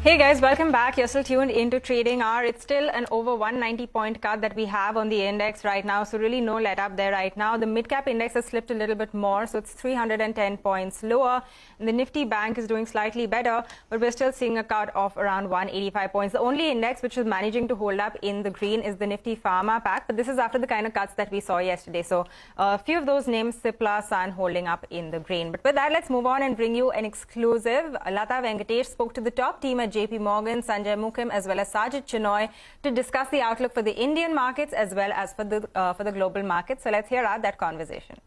Hey guys, welcome back. You're still tuned into Trading Hour. It's still an over 190 point cut that we have on the index right now. So really no let up there right now. The mid-cap index has slipped a little bit more. So it's 310 points lower. And the Nifty bank is doing slightly better, but we're still seeing a cut of around 185 points. The only index which is managing to hold up in the green is the Nifty Pharma pack. But this is after the kind of cuts that we saw yesterday. So a few of those names, Cipla, Sun, holding up in the green. But with that, let's move on and bring you an exclusive. Lata Venkatesh spoke to the top team at JP Morgan, Sanjay Mukim, as well as Sajid Chinoy to discuss the outlook for the Indian markets as well as for the global markets. So let's hear out that conversation.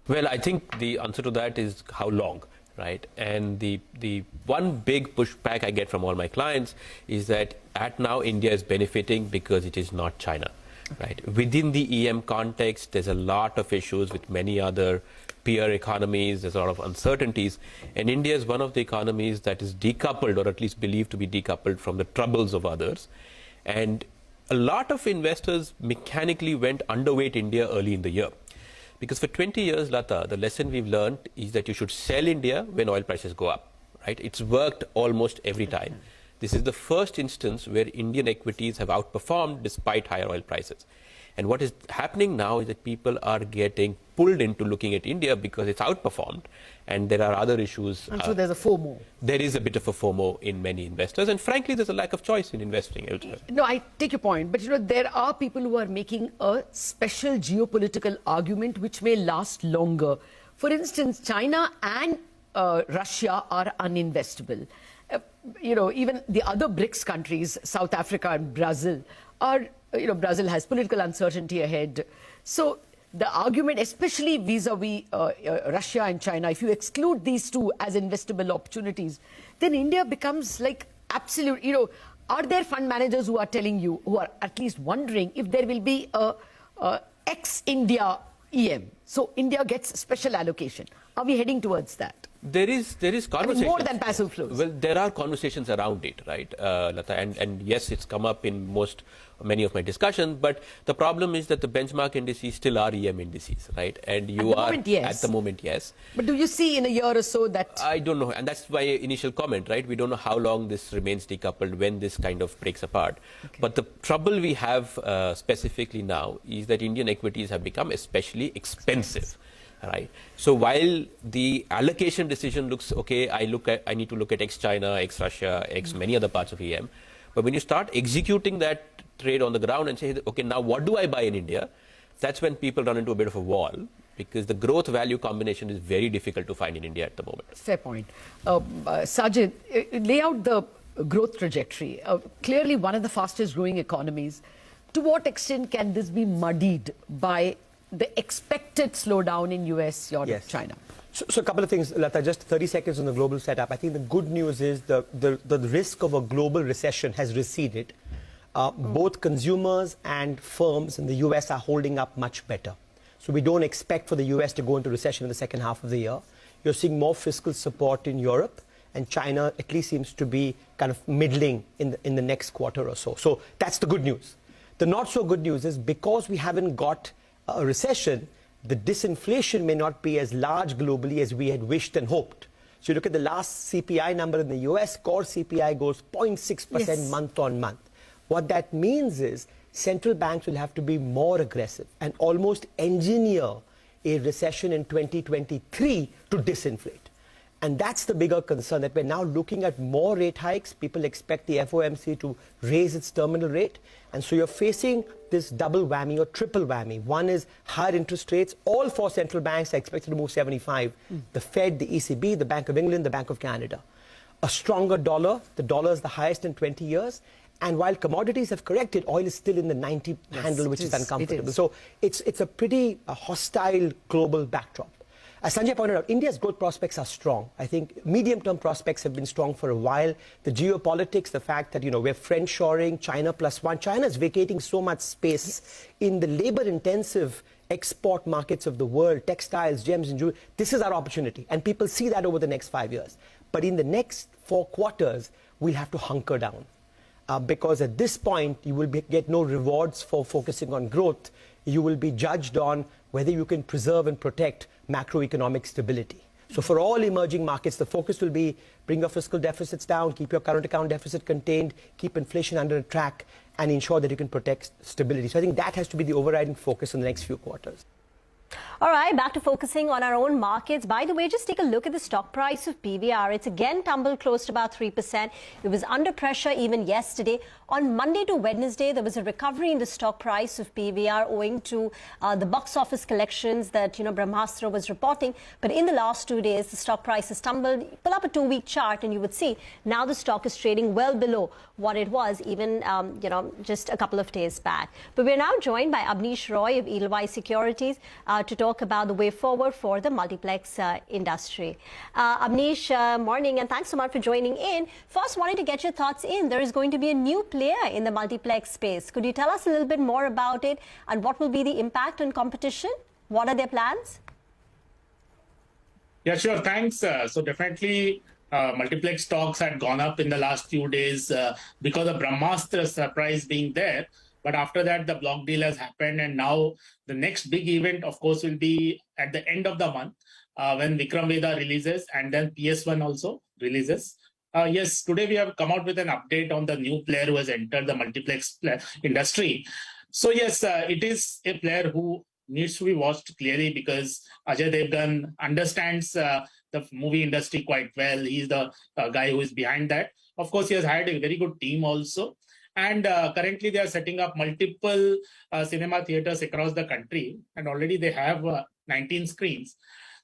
Well, I think the answer to that is how long, right? And the one big pushback I get from all my clients is that at now India is benefiting because it is not China, right? Within the EM context, there's a lot of issues with many other peer economies. There's a lot of uncertainties, and India is one of the economies that is decoupled, or at least believed to be decoupled, from the troubles of others. And a lot of investors mechanically went underweight India early in the year, because for 20 years, Lata, the lesson we've learned is that you should sell India when oil prices go up, right? It's worked almost every time. This is the first instance where Indian equities have outperformed despite higher oil prices. And what is happening now is that people are getting pulled into looking at India because it's outperformed, and there are other issues. And so there's a FOMO. There is a bit of a FOMO in many investors, and frankly, there's a lack of choice in investing elsewhere. No, I take your point, but there are people who are making a special geopolitical argument which may last longer. For instance, China and Russia are uninvestable. Even the other BRICS countries, South Africa and Brazil, are, Brazil has political uncertainty ahead. So the argument, especially vis-a-vis Russia and China, if you exclude these two as investable opportunities, then India becomes like absolute, are there fund managers who are telling you, who are at least wondering if there will be a ex-India EM? So India gets special allocation. Are we heading towards that? There is conversation. More than passive flows. Well, there are conversations around it, right, Lata? And yes, it's come up in many of my discussions. But the problem is that the benchmark indices still are EM indices, right? And you at the moment, yes. But do you see in a year or so that? I don't know, and that's my initial comment, right? We don't know how long this remains decoupled, when this kind of breaks apart. Okay. But the trouble we have specifically now is that Indian equities have become especially expensive. Right. So while the allocation decision looks okay, I need to look at ex-China, ex-Russia, many other parts of EM. But when you start executing that trade on the ground and say, okay, now what do I buy in India? That's when people run into a bit of a wall, because the growth value combination is very difficult to find in India at the moment. Fair point. Sajid, lay out the growth trajectory. Clearly one of the fastest growing economies. To what extent can this be muddied by the expected slowdown in US, Europe, China? So a couple of things, Lata, just 30 seconds on the global setup. I think the good news is the risk of a global recession has receded. Both consumers and firms in the US are holding up much better. So we don't expect for the US to go into recession in the second half of the year. You're seeing more fiscal support in Europe, and China at least seems to be kind of middling in the next quarter or so. So that's the good news. The not so good news is, because we haven't got a recession, the disinflation may not be as large globally as we had wished and hoped. So you look at the last CPI number in the US, core CPI goes 0.6% month on month. What that means is central banks will have to be more aggressive and almost engineer a recession in 2023 to disinflate. And that's the bigger concern, that we're now looking at more rate hikes. People expect the FOMC to raise its terminal rate. And so you're facing this double whammy or triple whammy. One is higher interest rates. All four central banks are expected to move 75. The Fed, the ECB, the Bank of England, the Bank of Canada. A stronger dollar. The dollar is the highest in 20 years. And while commodities have corrected, oil is still in the 90 handle, which is uncomfortable. So it's a pretty hostile global backdrop. As Sanjay pointed out, India's growth prospects are strong. I think medium-term prospects have been strong for a while. The geopolitics, the fact that, we're friend-shoring, China plus one. China is vacating so much space in the labor-intensive export markets of the world, textiles, gems, and jewelry. This is our opportunity, and people see that over the next 5 years. But in the next 4 quarters, we'll have to hunker down. Because at this point, you will get no rewards for focusing on growth. You will be judged on whether you can preserve and protect macroeconomic stability. So for all emerging markets, the focus will be bring your fiscal deficits down, keep your current account deficit contained, keep inflation under track, and ensure that you can protect stability. So I think that has to be the overriding focus in the next few quarters. All right, back to focusing on our own markets. By the way, just take a look at the stock price of PVR. It's again tumbled close to about 3%. It was under pressure even yesterday. On Monday to Wednesday, there was a recovery in the stock price of PVR owing to the box office collections that, Brahmastra was reporting. But in the last 2 days, the stock price has tumbled. Pull up a 2-week chart and you would see now the stock is trading well below what it was even, just a couple of days back. But we're now joined by Abneesh Roy of Edelweiss Securities to talk about the way forward for the multiplex industry. Abneesh, morning, and thanks so much for joining in. First, wanted to get your thoughts in. There is going to be a new player in the multiplex space. Could you tell us a little bit more about it and what will be the impact on competition? What are their plans? Yeah, sure. Thanks. So definitely multiplex stocks had gone up in the last few days because of Brahmastra surprise being there. But after that, the block deal has happened. And now the next big event, of course, will be at the end of the month when Vikram Vedha releases and then PS1 also releases. Yes, today we have come out with an update on the new player who has entered the multiplex industry. So yes, it is a player who needs to be watched clearly because Ajay Devgan understands the movie industry quite well. He's the guy who is behind that. Of course, he has hired a very good team also. And currently, they are setting up multiple cinema theaters across the country. And already they have 19 screens.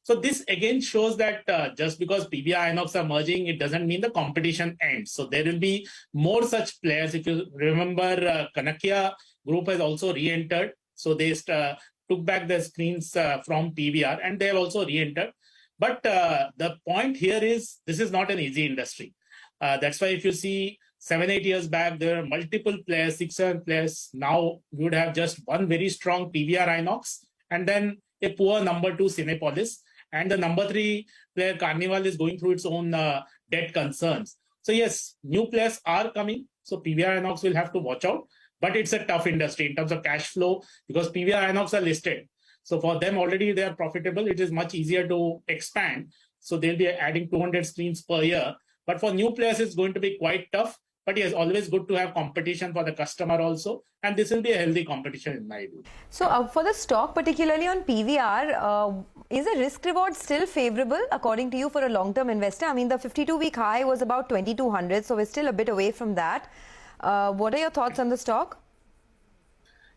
So this again shows that just because PVR Inox are merging, it doesn't mean the competition ends. So there will be more such players. If you remember, Kanakya Group has also re-entered. So they took back their screens from PVR and they have also re-entered. But the point here is this is not an easy industry. That's why if you see 7-8 years back, there are multiple players, 6-7 players. Now you would have just one very strong PVR Inox and then a poor number 2 Cinepolis. And the number 3 player Carnival is going through its own debt concerns. So yes, new players are coming. So PVR Inox will have to watch out. But it's a tough industry in terms of cash flow because PVR Inox are listed. So for them already they are profitable. It is much easier to expand. So they'll be adding 200 screens per year. But for new players, it's going to be quite tough. But yes, always good to have competition for the customer also. And this will be a healthy competition in my view. So for the stock, particularly on PVR, is the risk reward still favorable according to you for a long-term investor? I mean, the 52-week high was about 2,200. So we're still a bit away from that. What are your thoughts on the stock?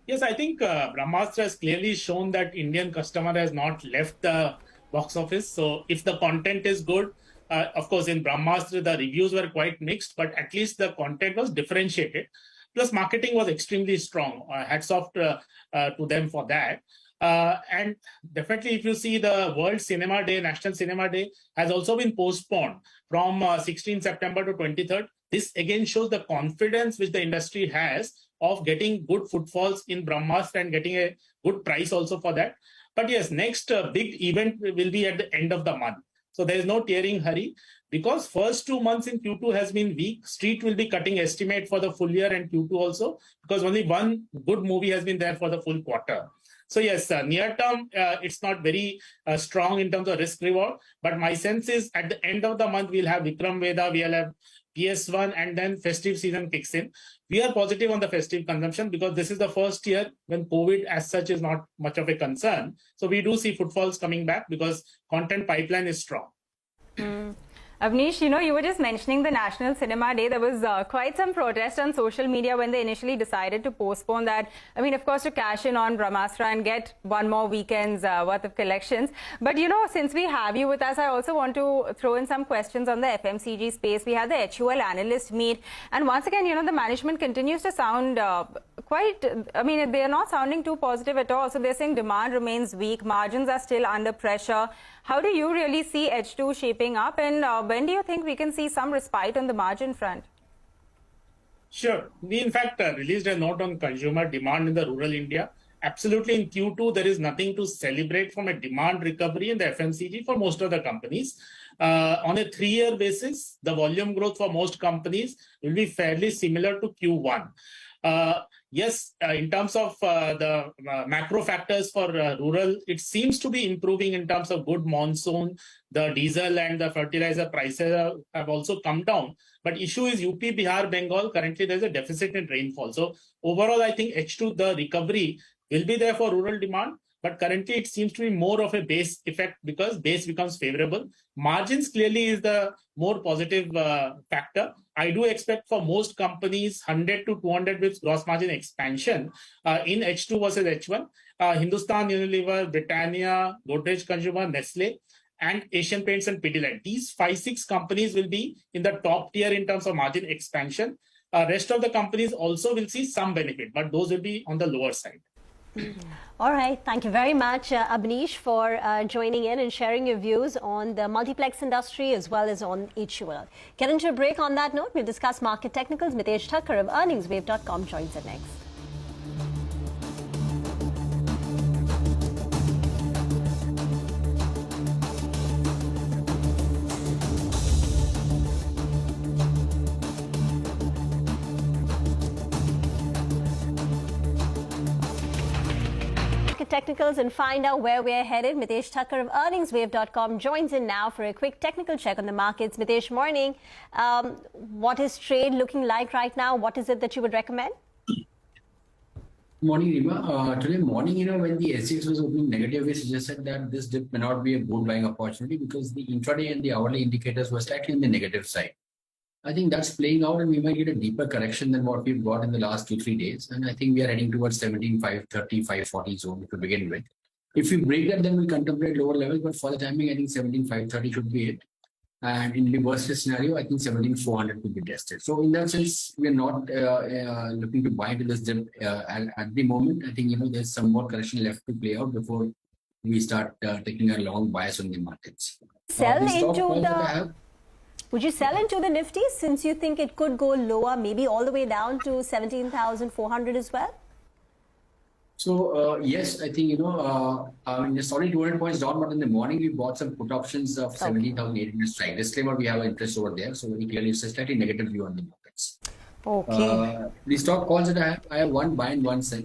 Yes, I think Brahmastra has clearly shown that Indian customer has not left the box office. So if the content is good, of course, in Brahmastra, the reviews were quite mixed, but at least the content was differentiated. Plus, marketing was extremely strong. Hats off to them for that. And definitely, if you see the World Cinema Day, National Cinema Day has also been postponed from 16 September to 23rd. This again shows the confidence which the industry has of getting good footfalls in Brahmastra and getting a good price also for that. But yes, next big event will be at the end of the month. So there is no tearing hurry because first 2 months in Q2 has been weak. Street will be cutting estimate for the full year and Q2 also because only one good movie has been there for the full quarter. So yes, near term, it's not very strong in terms of risk reward. But my sense is at the end of the month, we'll have Vikram Vedha, we'll have PS1 and then festive season kicks in. We are positive on the festive consumption because this is the first year when COVID as such is not much of a concern. So we do see footfalls coming back because content pipeline is strong. Abneesh, you were just mentioning the National Cinema Day. There was quite some protest on social media when they initially decided to postpone that. I mean, of course, to cash in on Brahmastra and get one more weekend's worth of collections. But, since we have you with us, I also want to throw in some questions on the FMCG space. We had the HUL analyst meet. And once again, the management continues to sound they are not sounding too positive at all. So they're saying demand remains weak. Margins are still under pressure. How do you really see H2 shaping up? And when do you think we can see some respite on the margin front? Sure. We, in fact, released a note on consumer demand in the rural India. Absolutely, in Q2, there is nothing to celebrate from a demand recovery in the FMCG for most of the companies. On a 3-year basis, the volume growth for most companies will be fairly similar to Q1. Yes, in terms of the macro factors for rural, it seems to be improving in terms of good monsoon. The diesel and the fertilizer prices have also come down. But issue is UP, Bihar, Bengal, currently there's a deficit in rainfall. So overall, I think H2, the recovery will be there for rural demand. But currently, it seems to be more of a base effect because base becomes favorable. Margins clearly is the more positive factor. I do expect for most companies 100 to 200 bps gross margin expansion in H2 versus H1. Hindustan Unilever, Britannia, Godrej Consumer, Nestle, and Asian Paints and Pidilite. These 5-6 companies will be in the top tier in terms of margin expansion. Rest of the companies also will see some benefit, but those will be on the lower side. All right. Thank you very much, Abneesh, for joining in and sharing your views on the multiplex industry as well as on HUL. Get into a break on that note. We'll discuss market technicals. Mitesh Thakkar of earningswave.com joins us next. Technicals and find out where we're headed. Mitesh Thakkar of earningswave.com joins in now for a quick technical check on the markets. Mitesh, morning. What is trade looking like right now? What is it that you would recommend? Morning, Rima. Today morning, when the SGX was opening negative, we suggested that this dip may not be a good buying opportunity because the intraday and the hourly indicators were slightly on the negative side. I think that's playing out and we might get a deeper correction than what we've got in the last 2-3 days. And I think we are heading towards 17,530, 540 zone to begin with. If we break that, then we'll contemplate lower levels. But for the timing, I think 17,530 should be it. And in the worst case scenario, I think 17,400 could be tested. So in that sense, we're not looking to buy into this dip at the moment. I think, there's some more correction left to play out before we start taking a long bias on the markets. Would you sell into the Nifty since you think it could go lower, maybe all the way down to 17,400 as well? So, yes, I think, it's only 200 points down, but in the morning we bought some put options of 17,800 strike. Disclaimer, we have an interest over there. So very clearly, it's a slightly negative view on the markets. Okay. The stock calls that I have one buy and one sell.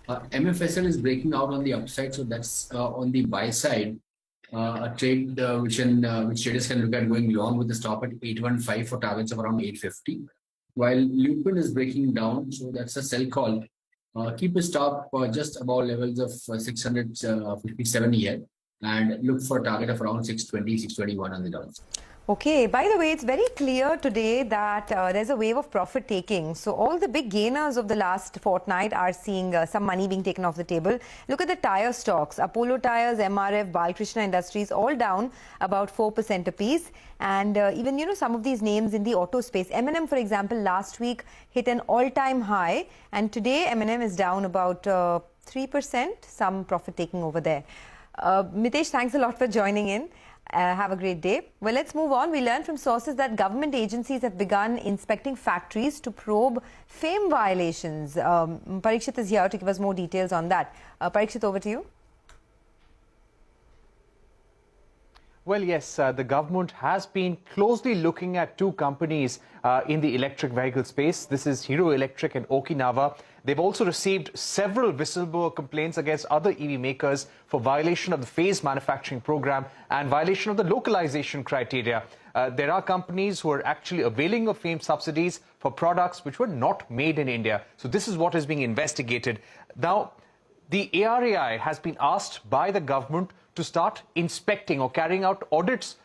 MFSL is breaking out on the upside. So that's on the buy side. A trade which traders can look at going long with the stop at 815 for targets of around 850. While Lupin is breaking down, so that's a sell call. Keep a stop just above levels of 657 here and look for a target of around 620, 621 on the downs. Okay, by the way, it's very clear today that there's a wave of profit taking. So all the big gainers of the last fortnight are seeing some money being taken off the table. Look at the tire stocks. Apollo Tyres, MRF, Balkrishna Industries, all down about 4% apiece. And even, some of these names in the auto space. M&M, for example, last week hit an all-time high. And today, M&M is down about 3%. Some profit taking over there. Mitesh, thanks a lot for joining in. Have a great day. Well, let's move on. We learned from sources that government agencies have begun inspecting factories to probe FAME violations. Parikshit is here to give us more details on that. Parikshit, over to you. Well, yes, the government has been closely looking at two companies in the electric vehicle space. This is Hero Electric and Okinawa. They've also received several whistleblower complaints against other EV makers for violation of the phased manufacturing program and violation of the localization criteria. There are companies who are actually availing of FAME subsidies for products which were not made in India. So this is what is being investigated. Now, the ARAI has been asked by the government to start inspecting or carrying out audits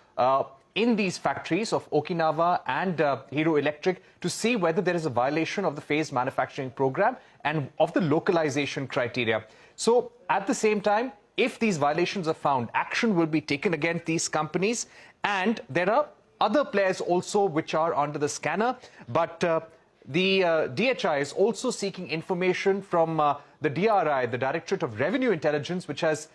in these factories of Okinawa and Hero Electric to see whether there is a violation of the phased manufacturing program and of the localization criteria. So at the same time, if these violations are found, action will be taken against these companies. And there are other players also which are under the scanner. But the DHI is also seeking information from the DRI, the Directorate of Revenue Intelligence, which has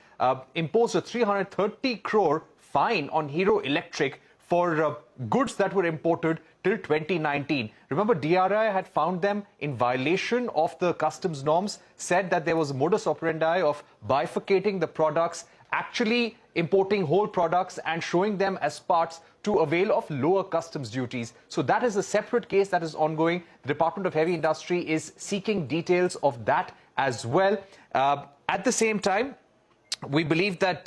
imposed a 330 crore fine on Hero Electric for goods that were imported till 2019. Remember, DRI had found them in violation of the customs norms, said that there was a modus operandi of bifurcating the products actually importing whole products and showing them as parts to avail of lower customs duties. So that is a separate case that is ongoing. The Department of Heavy Industry is seeking details of that as well. At the same time, we believe that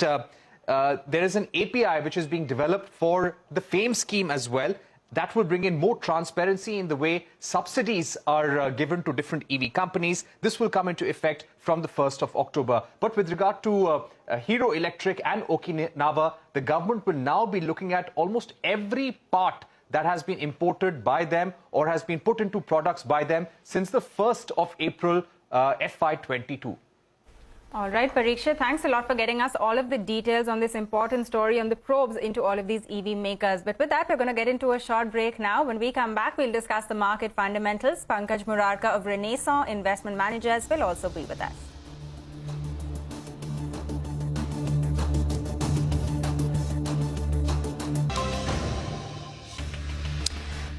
there is an API which is being developed for the FAME scheme as well. That will bring in more transparency in the way subsidies are given to different EV companies. This will come into effect from the 1st of October. But with regard to Hero Electric and Okinawa, the government will now be looking at almost every part that has been imported by them or has been put into products by them since the 1st of April FY22. All right, Pariksha, thanks a lot for getting us all of the details on this important story on the probes into all of these EV makers. But with that, we're going to get into a short break now. When we come back, we'll discuss the market fundamentals. Pankaj Murarka of Renaissance Investment Managers will also be with us.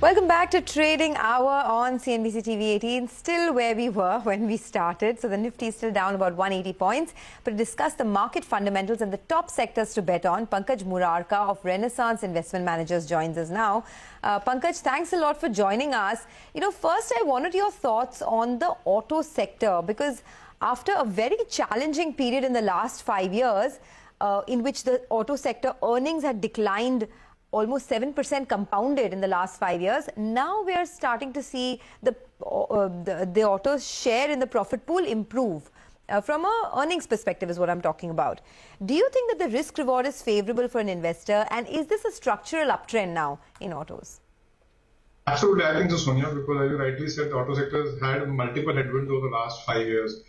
Welcome back to Trading Hour on CNBC-TV18, still where we were when we started. So the Nifty is still down about 180 points. But to discuss the market fundamentals and the top sectors to bet on, Pankaj Murarka of Renaissance Investment Managers joins us now. Pankaj, thanks a lot for joining us. First I wanted your thoughts on the auto sector, because after a very challenging period in the last 5 years, in which the auto sector earnings had declined almost 7% compounded in the last 5 years. Now we are starting to see the auto's share in the profit pool improve. From a earnings perspective is what I'm talking about. Do you think that the risk reward is favorable for an investor, and is this a structural uptrend now in autos? Absolutely, I think so, Sonia, because as you rightly said, the auto sector has had multiple headwinds over the last 5 years.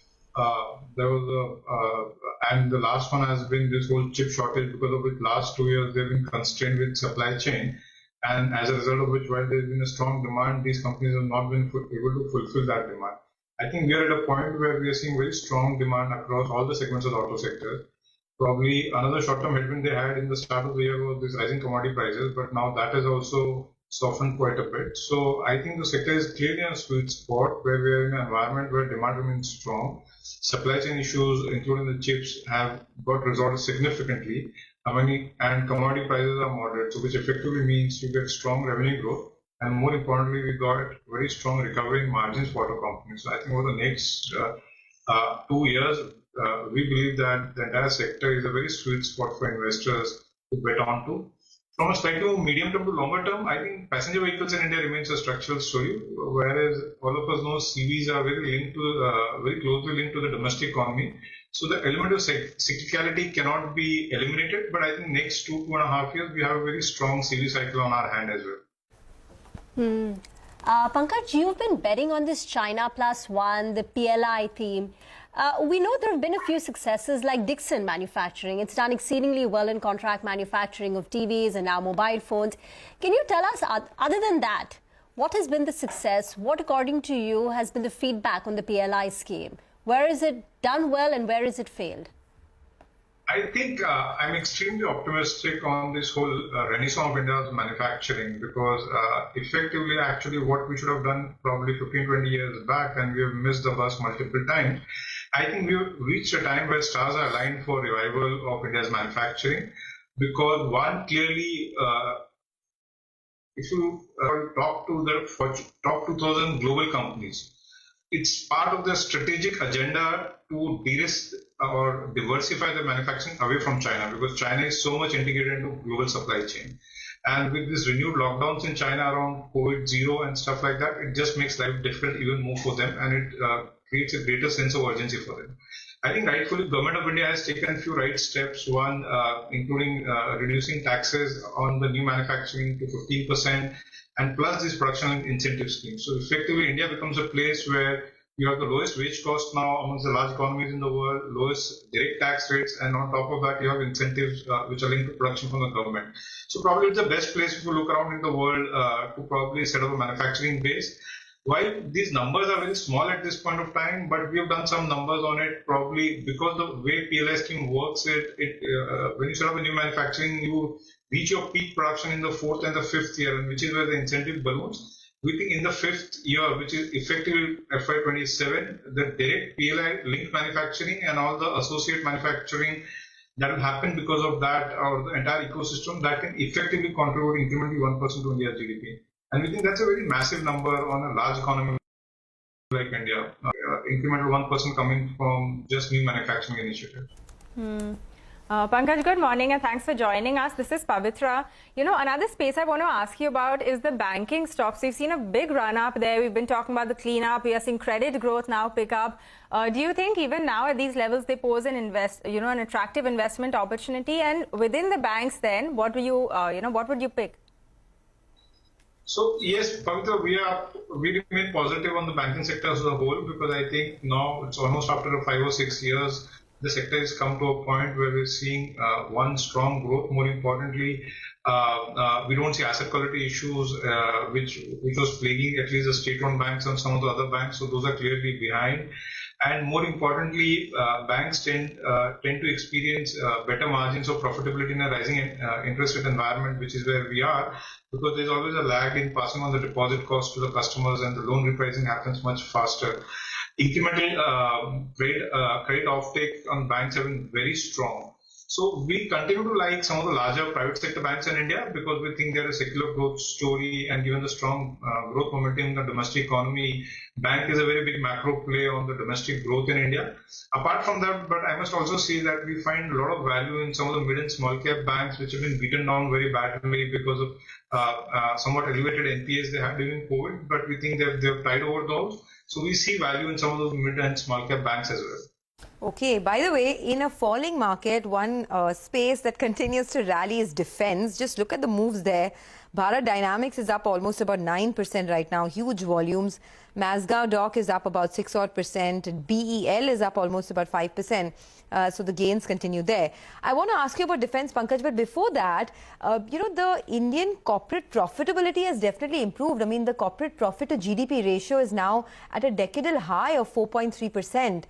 And the last one has been this whole chip shortage, because of which last 2 years they've been constrained with supply chain, and as a result of which, while there's been a strong demand, these companies have not been able to fulfill that demand. I think we are at a point where we are seeing very strong demand across all the segments of the auto sector. Probably another short-term headwind they had in the start of the year was this rising commodity prices, but now that has also softened quite a bit. So I think the sector is clearly on a sweet spot where we are in an environment where demand remains strong. Supply chain issues, including the chips, have got resolved significantly. And commodity prices are moderate, so which effectively means you get strong revenue growth. And more importantly, we got very strong recovery in margins for auto companies. So I think over the next 2 years, we believe that the entire sector is a very sweet spot for investors to bet onto. From a slightly more medium term to longer term, I think passenger vehicles in India remains a structural story, whereas all of us know CVs are very closely linked to the domestic economy. So the element of cyclicality cannot be eliminated, but I think next 2.5 years, we have a very strong CV cycle on our hand as well. Pankaj, you've been betting on this China Plus One, the PLI theme. We know there have been a few successes like Dixon Manufacturing. It's done exceedingly well in contract manufacturing of TVs and now mobile phones. Can you tell us, other than that, what has been the success? What, according to you, has been the feedback on the PLI scheme? Where is it done well and where is it failed? I think I'm extremely optimistic on this whole renaissance of India's manufacturing, because effectively, actually, what we should have done probably 15-20 years back, and we have missed the bus multiple times. I think we've reached a time where stars are aligned for revival of India's manufacturing, because one, clearly, if you talk to the top 2,000 global companies, it's part of the strategic agenda to de-risk or diversify the manufacturing away from China, because China is so much integrated into global supply chain. And with this renewed lockdowns in China around COVID-0 and stuff like that, it just makes life difficult even more for them, and it creates a greater sense of urgency for them. I think rightfully, Government of India has taken a few right steps, one including reducing taxes on the new manufacturing to 15%, and plus this production incentive scheme. So effectively, India becomes a place where you have the lowest wage cost now amongst the large economies in the world, lowest direct tax rates, and on top of that, you have incentives which are linked to production from the government. So probably it's the best place if you look around in the world to probably set up a manufacturing base. While these numbers are very small at this point of time, but we have done some numbers on it, probably because the way PLI scheme works, when you set up a new manufacturing, you reach your peak production in the 4th and the 5th year, which is where the incentive balloons. We think in the 5th year, which is effectively FY27, the direct PLI linked manufacturing and all the associate manufacturing that will happen because of that, or the entire ecosystem that can effectively contribute incrementally 1% to India's GDP. And we think that's a very massive number on a large economy like India. Incremental 1% coming from just new manufacturing initiatives. Pankaj, good morning and thanks for joining us. This is Pavitra. You know, another space I want to ask you about is the banking stocks. We've seen a big run up there. We've been talking about the cleanup. We are seeing credit growth now pick up. Do you think even now at these levels they pose an an attractive investment opportunity? And within the banks, then what do you what would you pick? So yes, Pavitra, we remain positive on the banking sector as a whole, because I think now it's almost after 5 or 6 years, the sector has come to a point where we're seeing one, strong growth. More importantly, we don't see asset quality issues, which was plaguing at least the state-owned banks and some of the other banks. So those are clearly behind. And more importantly, banks tend to experience better margins of profitability in a rising interest rate environment, which is where we are, because there's always a lag in passing on the deposit cost to the customers, and the loan repricing happens much faster. Incremental credit offtake on banks have been very strong. So we continue to like some of the larger private sector banks in India, because we think they're a secular growth story, and given the strong growth momentum in the domestic economy, bank is a very big macro play on the domestic growth in India. Apart from that, but I must also say that we find a lot of value in some of the mid and small cap banks, which have been beaten down very badly because of somewhat elevated NPAs they had during COVID, but we think they've tied over those. So we see value in some of those mid and small cap banks as well. Okay, by the way, in a falling market, one space that continues to rally is defense. Just look at the moves there. Bharat Dynamics is up almost about 9% right now, huge volumes. Mazgaon Dock is up about 6% and BEL is up almost about 5%. So the gains continue there. I want to ask you about defense, Pankaj, but before that, the Indian corporate profitability has definitely improved. I mean, the corporate profit to GDP ratio is now at a decadal high of 4.3%.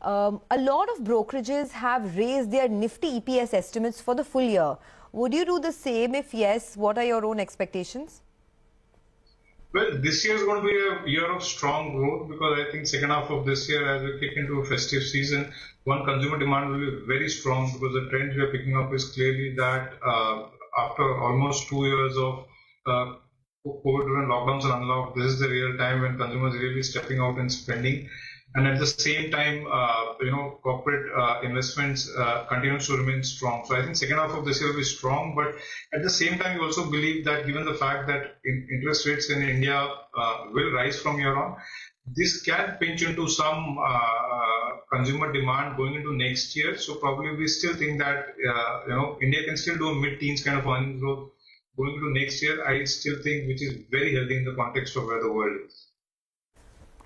A lot of brokerages have raised their Nifty EPS estimates for the full year. Would you do the same? If yes, what are your own expectations? Well, this year is going to be a year of strong growth, because I think second half of this year, as we kick into a festive season, consumer demand will be very strong, because the trend we are picking up is clearly that after almost 2 years of COVID-driven lockdowns and unlock, this is the real time when consumers are really stepping out and spending. And at the same time, corporate investments continues to remain strong. So I think second half of this year will be strong. But at the same time, we also believe that given the fact that interest rates in India will rise from here on, this can pinch into some consumer demand going into next year. So probably we still think that India can still do a mid-teens kind of earnings growth going into next year. I still think, which is very healthy in the context of where the world is.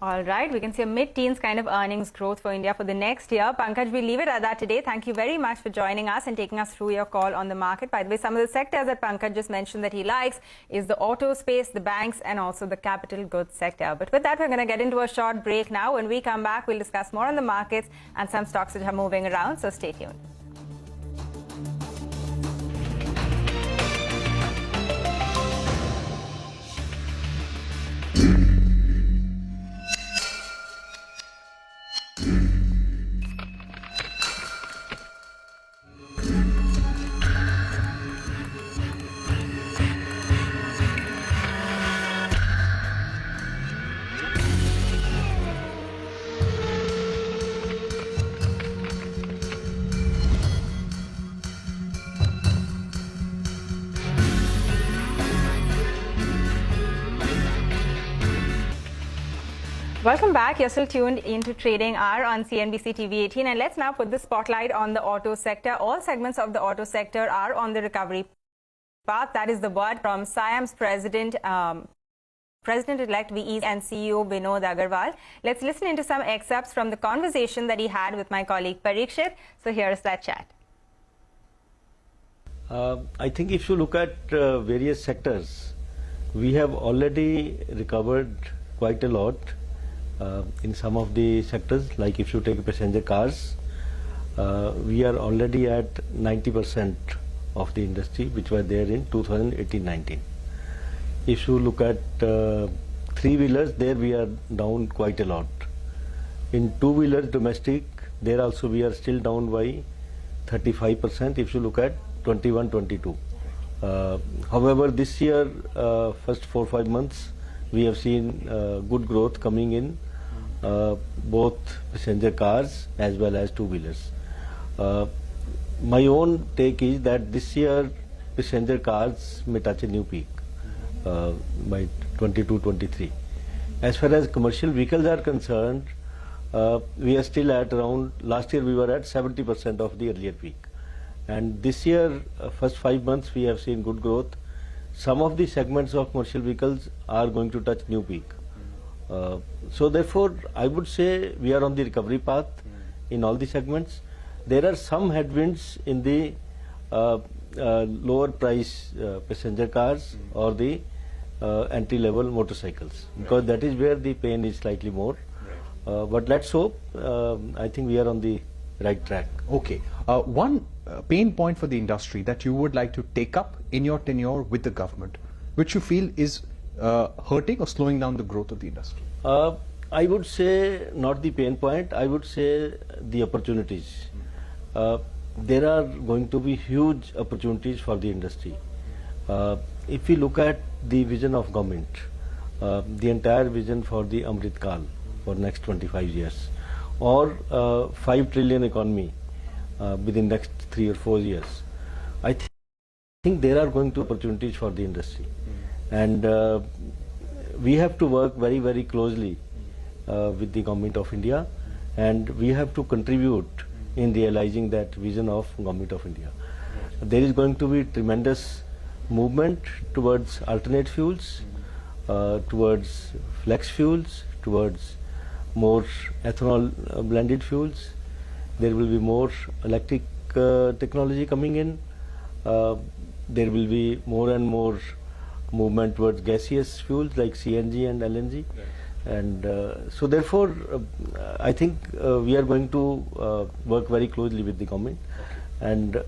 All right, we can see a mid-teens kind of earnings growth for India for the next year. Pankaj, we'll leave it at that today. Thank you very much for joining us and taking us through your call on the market. By the way, some of the sectors that Pankaj just mentioned that he likes is the auto space, the banks, and also the capital goods sector. But with that, we're going to get into a short break now. When we come back, we'll discuss more on the markets and some stocks that are moving around. So stay tuned. Welcome back. You're still tuned into Trading Hour on CNBC-TV18, and let's now put the spotlight on the auto sector. All segments of the auto sector are on the recovery path. That is the word from SIAM's President-elect VE and CEO Vinod Agarwal. Let's listen into some excerpts from the conversation that he had with my colleague Parikshit. So here's that chat. I think if you look at various sectors, we have already recovered quite a lot. In some of the sectors, like if you take passenger cars, we are already at 90% of the industry which were there in 2018-19. If you look at three-wheelers, there we are down quite a lot. In two-wheelers domestic, there also we are still down by 35% if you look at 21-22. However, this year, first 4-5 months, we have seen good growth coming in both passenger cars as well as two-wheelers. My own take is that this year passenger cars may touch a new peak by 22-23. As far as commercial vehicles are concerned, we are still at around, last year we were at 70% of the earlier peak. And this year, first 5 months, we have seen good growth. Some of the segments of commercial vehicles are going to touch new peak. So therefore, I would say we are on the recovery path in all the segments. There are some headwinds in the lower price passenger cars or the entry-level motorcycles, because that is where the pain is slightly more. But let's hope. I think we are on the right track. Okay. One pain point for the industry that you would like to take up in your tenure with the government, which you feel is hurting or slowing down the growth of the industry? I would say not the pain point. I would say the opportunities. There are going to be huge opportunities for the industry. If we look at the vision of government, the entire vision for the Amrit Kal for next 25 years, or 5 trillion economy within next 3 or 4 years, I think there are going to be opportunities for the industry. And we have to work very, very closely with the Government of India, and we have to contribute in realizing that vision of Government of India. There is going to be tremendous movement towards alternate fuels, towards flex fuels, towards more ethanol blended fuels. There will be more electric technology coming in. There will be more and more movement towards gaseous fuels like CNG and LNG. And so therefore, I think we are going to work very closely with the government. And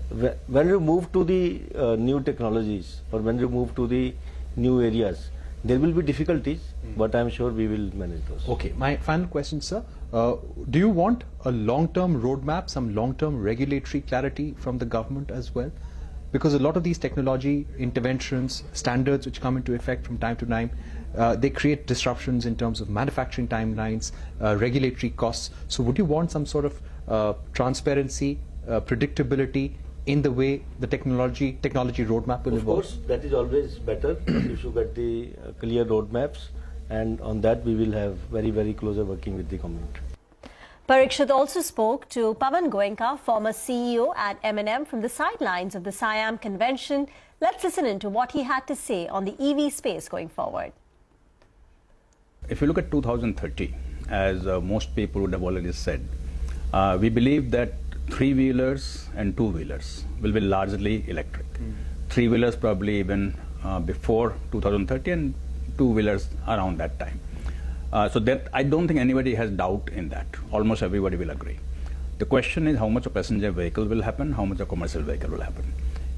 when we move to the new technologies, or when we move to the new areas, there will be difficulties, but I'm sure we will manage those. Okay, my final question, sir. Do you want a long-term roadmap, some long-term regulatory clarity from the government as well? Because a lot of these technology interventions, standards which come into effect from time to time, they create disruptions in terms of manufacturing timelines, regulatory costs. So would you want some sort of transparency, predictability in the way the technology roadmap will evolve? Of course, that is always better if you get the clear roadmaps, and on that we will have very, very closer working with the government. Parikshit also spoke to Pawan Goenka, former CEO at M&M, from the sidelines of the Siam convention. Let's listen into what he had to say on the EV space going forward. If you look at 2030, as most people would have already said, we believe that three-wheelers and two-wheelers will be largely electric. Three-wheelers probably even before 2030, and two-wheelers around that time. So that I don't think anybody has doubt in that. Almost everybody will agree. The question is how much a passenger vehicle will happen, how much a commercial vehicle will happen.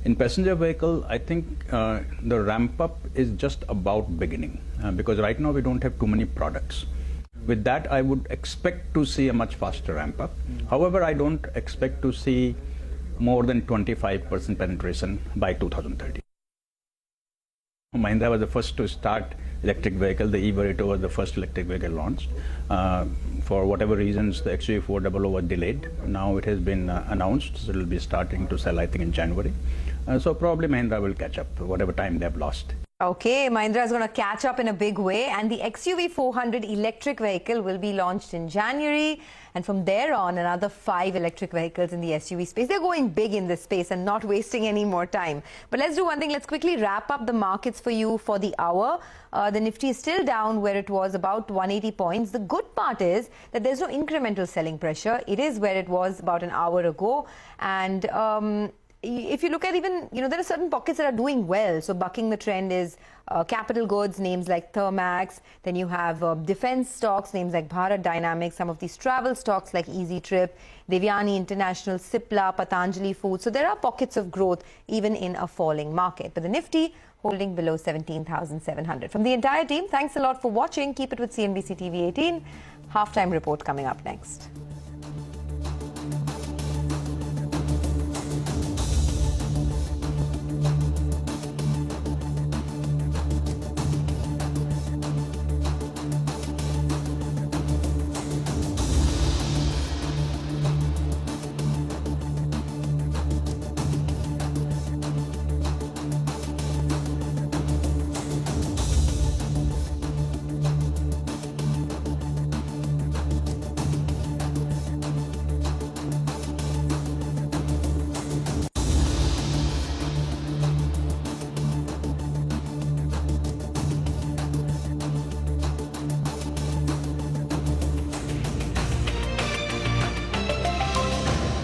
In passenger vehicle, I think the ramp up is just about beginning because right now we don't have too many products. With that, I would expect to see a much faster ramp up. However, I don't expect to see more than 25% penetration by 2030. Mahindra was the first to start electric vehicle. The e-Verito was the first electric vehicle launched. For whatever reasons, the XUV400 was delayed. Now it has been announced, so it will be starting to sell, I think, in January. So probably Mahindra will catch up whatever time they've lost. Okay, Mahindra is going to catch up in a big way, and the XUV400 electric vehicle will be launched in January, and from there on another 5 electric vehicles in the SUV space. They're going big in this space and not wasting any more time. But let's do one thing. Let's quickly wrap up the markets for you for the hour. The Nifty is still down where it was, about 180 points. The good part is that there's no incremental selling pressure. It is where it was about an hour ago, and if you look at even, there are certain pockets that are doing well. So bucking the trend is capital goods, names like Thermax. Then you have defense stocks, names like Bharat Dynamics. Some of these travel stocks like Easy Trip, Devyani International, Cipla, Patanjali Foods. So there are pockets of growth even in a falling market. But the Nifty holding below 17,700. From the entire team, thanks a lot for watching. Keep it with CNBC TV 18. Halftime report coming up next.